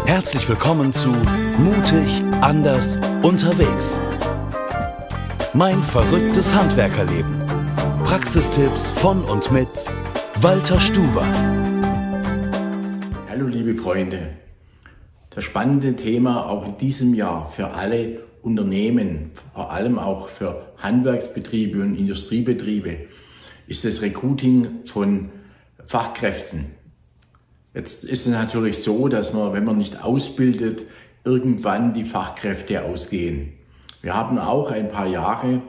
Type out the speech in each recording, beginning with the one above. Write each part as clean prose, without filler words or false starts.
Herzlich willkommen zu Mutig, anders, unterwegs. Mein verrücktes Handwerkerleben. Praxistipps von und mit Walter Stuber. Hallo liebe Freunde. Das spannende Thema auch in diesem Jahr für alle Unternehmen, vor allem auch für Handwerksbetriebe und Industriebetriebe, ist das Recruiting von Fachkräften. Jetzt ist es natürlich so, dass man, wenn man nicht ausbildet, irgendwann die Fachkräfte ausgehen. Wir haben auch ein paar Jahre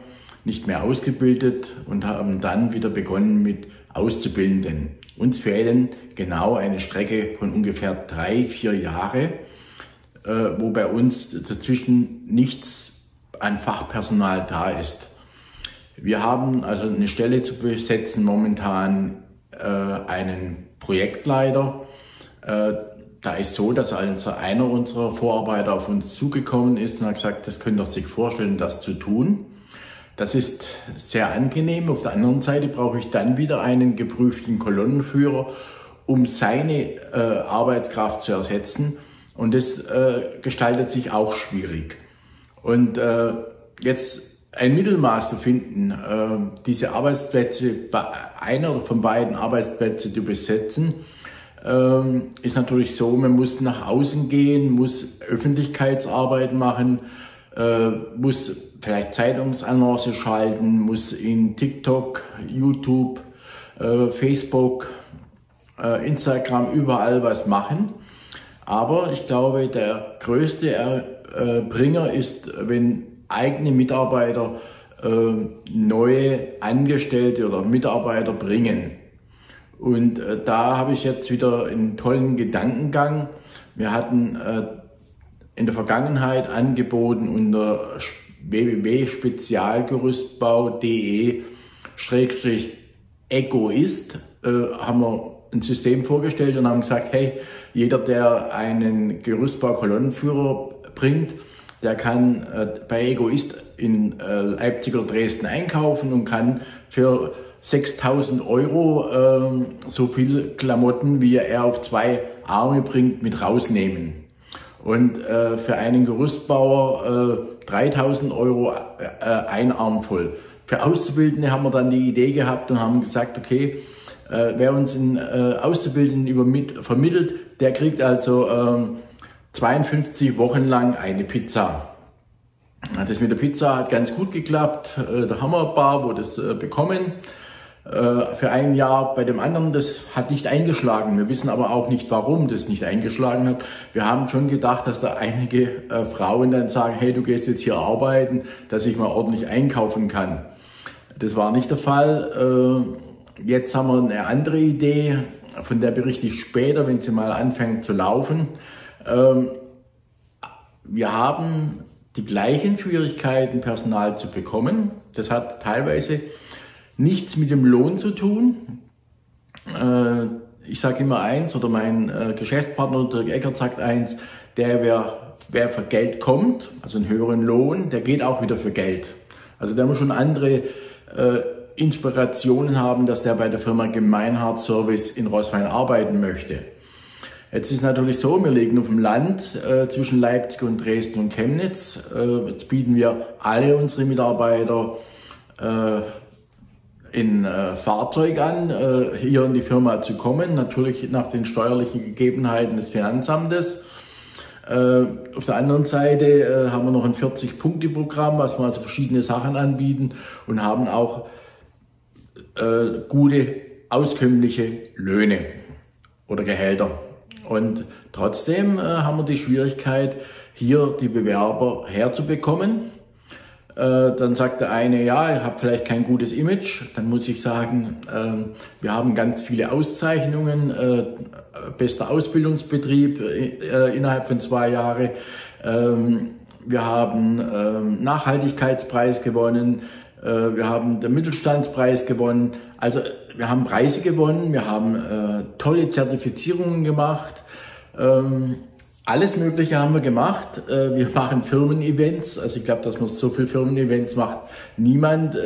nicht mehr ausgebildet und haben dann wieder begonnen mit Auszubildenden. Uns fehlen genau eine Strecke von ungefähr 3-4 Jahre, wo bei uns dazwischen nichts an Fachpersonal da ist. Wir haben also eine Stelle zu besetzen, momentan einen Projektleiter. Da ist so, dass also einer unserer Vorarbeiter auf uns zugekommen ist und hat gesagt, das könnt ihr sich vorstellen, das zu tun. Das ist sehr angenehm. Auf der anderen Seite brauche ich dann wieder einen geprüften Kolonnenführer, um seine Arbeitskraft zu ersetzen. Und das gestaltet sich auch schwierig. Und jetzt ein Mittelmaß zu finden, diese Arbeitsplätze, einer von beiden Arbeitsplätze zu besetzen, ist natürlich so, man muss nach außen gehen, muss Öffentlichkeitsarbeit machen, muss vielleicht Zeitungsannonce schalten, muss in TikTok, YouTube, Facebook, Instagram überall was machen. Aber ich glaube, der größte Bringer ist, wenn eigene Mitarbeiter neue Angestellte oder Mitarbeiter bringen. Und da habe ich jetzt wieder einen tollen Gedankengang. Wir hatten in der Vergangenheit angeboten unter www.spezialgerüstbau.de/Egoist haben wir ein System vorgestellt und haben gesagt, hey, jeder, der einen Gerüstbau-Kolonnenführer bringt, der kann bei Egoist in Leipzig oder Dresden einkaufen und kann für 6.000 € so viel Klamotten, wie er auf 2 Arme bringt, mit rausnehmen. Und für einen Gerüstbauer 3.000 € ein Arm voll. Für Auszubildende haben wir dann die Idee gehabt und haben gesagt, okay, wer uns einen Auszubildenden vermittelt, der kriegt also 52 Wochen lang eine Pizza. Das mit der Pizza hat ganz gut geklappt. Da haben wir ein paar, wo das bekommen. Für ein Jahr. Bei dem anderen, das hat nicht eingeschlagen. Wir wissen aber auch nicht, warum das nicht eingeschlagen hat. Wir haben schon gedacht, dass da einige Frauen dann sagen, hey, du gehst jetzt hier arbeiten, dass ich mal ordentlich einkaufen kann. Das war nicht der Fall. Jetzt haben wir eine andere Idee, von der berichte ich später, wenn sie mal anfängt zu laufen. Wir haben die gleichen Schwierigkeiten, Personal zu bekommen. Das hat teilweise nichts mit dem Lohn zu tun. Ich sage immer eins, oder mein Geschäftspartner Dirk Eckert sagt eins, wer für Geld kommt, also einen höheren Lohn, der geht auch wieder für Geld. Also der muss schon andere Inspirationen haben, dass der bei der Firma Gemeinhard Service in Roßwein arbeiten möchte. Jetzt ist natürlich so, wir liegen auf dem Land zwischen Leipzig und Dresden und Chemnitz. Jetzt bieten wir alle unsere Mitarbeiter in Fahrzeug an, hier in die Firma zu kommen, natürlich nach den steuerlichen Gegebenheiten des Finanzamtes. Auf der anderen Seite haben wir noch ein 40-Punkte-Programm, was wir also verschiedene Sachen anbieten und haben auch gute, auskömmliche Löhne oder Gehälter. Und trotzdem haben wir die Schwierigkeit, hier die Bewerber herzubekommen. Dann sagt der eine, ja, ich habe vielleicht kein gutes Image. Dann muss ich sagen, wir haben ganz viele Auszeichnungen, bester Ausbildungsbetrieb innerhalb von 2 Jahren. Wir haben Nachhaltigkeitspreis gewonnen, wir haben den Mittelstandspreis gewonnen. Also wir haben Preise gewonnen, wir haben tolle Zertifizierungen gemacht. Alles Mögliche haben wir gemacht. Wir machen Firmen-Events. Also ich glaube, dass man so viele Firmen-Events macht niemand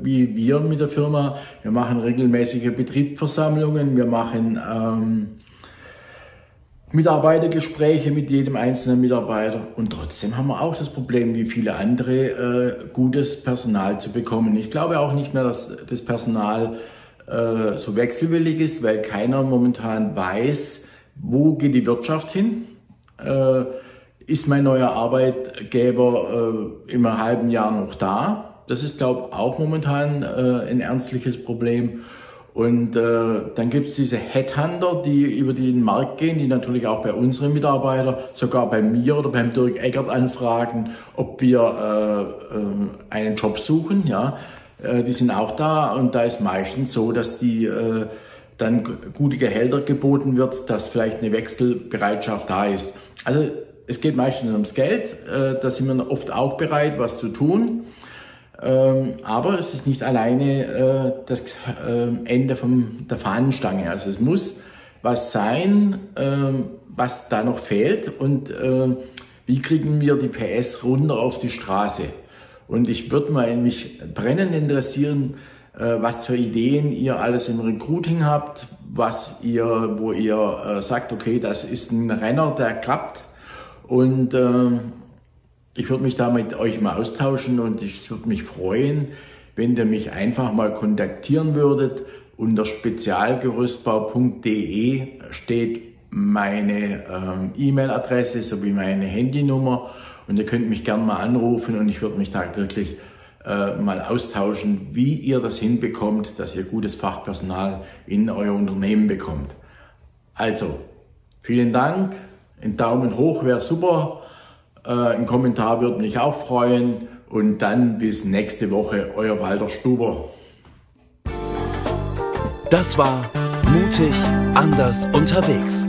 wie wir mit der Firma. Wir machen regelmäßige Betriebsversammlungen. Wir machen Mitarbeitergespräche mit jedem einzelnen Mitarbeiter und trotzdem haben wir auch das Problem, wie viele andere, gutes Personal zu bekommen. Ich glaube auch nicht mehr, dass das Personal so wechselwillig ist, weil keiner momentan weiß, wo geht die Wirtschaft hin. Ist mein neuer Arbeitgeber im halben Jahr noch da? Das ist, glaube ich, auch momentan ein ernstliches Problem. Und dann gibt es diese Headhunter, die über den Markt gehen, die natürlich auch bei unseren Mitarbeitern, sogar bei mir oder beim Dirk Eggert anfragen, ob wir einen Job suchen. Ja, die sind auch da und da ist meistens so, dass die dann gute Gehälter geboten wird, dass vielleicht eine Wechselbereitschaft da ist. Also es geht meistens ums Geld, da sind wir oft auch bereit, was zu tun. Aber es ist nicht alleine das Ende der Fahnenstange. Also es muss was sein, was da noch fehlt und wie kriegen wir die PS runter auf die Straße. Und ich würde mich brennend interessieren, was für Ideen ihr alles im Recruiting habt, wo ihr sagt, okay, das ist ein Renner, der klappt. Und ich würde mich da mit euch mal austauschen und ich würde mich freuen, wenn ihr mich einfach mal kontaktieren würdet. Unter spezialgerüstbau.de steht meine E-Mail-Adresse sowie meine Handynummer und ihr könnt mich gerne mal anrufen und ich würde mich da wirklich mal austauschen, wie ihr das hinbekommt, dass ihr gutes Fachpersonal in euer Unternehmen bekommt. Also, vielen Dank, ein Daumen hoch wäre super. Ein Kommentar würde mich auch freuen und dann bis nächste Woche, euer Walter Stuber. Das war Mutig, anders, unterwegs.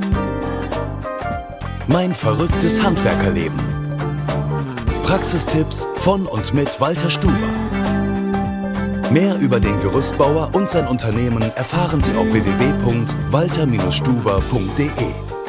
Mein verrücktes Handwerkerleben. Praxistipps von und mit Walter Stuber. Mehr über den Gerüstbauer und sein Unternehmen erfahren Sie auf www.walter-stuber.de.